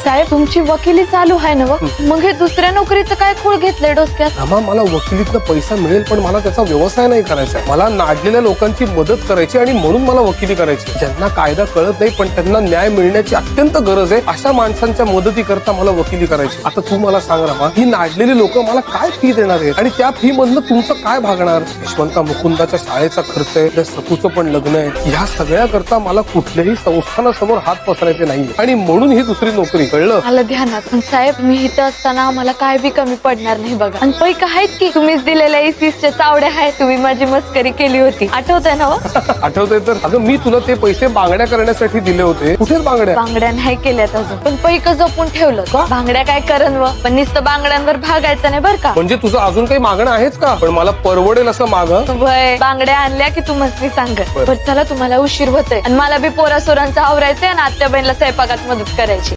साहेब तुमची वकिली चालू आहे ना मग हे दुसऱ्या नोकरीचं काय खूळ घेतलंय डोसक्यात? आम्हा मला वकिलीतनं पैसा मिळेल पण मला त्याचा व्यवसाय नाही करायचा. मला नाडलेल्या लोकांची मदत करायची आणि म्हणून मला वकिली करायची. ज्यांना कायदा कळत नाही पण त्यांना न्याय मिळण्याची अत्यंत गरज आहे अशा माणसांच्या मदतीकरता मला वकिली करायची. आता तू मला सांग रमा, ही नाडलेली लोक मला काय फी देणार आहेत आणि त्या फी मधनं तुमचं काय भागणार? यशवंता मुकुंदाच्या शाळेचा खर्च आहे, त्या सखूचं पण लग्न आहे. ह्या सगळ्या करता मला कुठल्याही संस्थानासमोर हात पसरायचे नाही आणि म्हणून ही दुसरी नोकरी. कळलं? आलं ध्यानात. पण साहेब मी इथं असताना मला काय बी कमी पडणार नाही बघा. आणि पैका आहेत की तुम्हीच दिलेल्या इसीसच्या चावड्या आहेत. तुम्ही माझी मस्करी केली होती आठवतंय ना? आठवतंय तर. अगं मी तुला ते पैसे बांगड्या करण्यासाठी दिले होते. कुठे बांगड्या? बांगड्या नाही केल्यात अजून, पण पैक जपून ठेवलं. का? बांगड्या काय करन व, पण नुसतं बांगड्यांवर भागायचं नाही बरं का. म्हणजे तुझं अजून काही मागणं आहेच का? पण मला परवडेल असं माग. वय बांगड्या आणल्या की तू मस्ती सांग. बरं चला, तुम्हाला उशीर होतोय आणि मला बी पोरा सोरांचं आवरायचंय आणि आत्या बहिणीला स्वयंपाकात मदत करायची.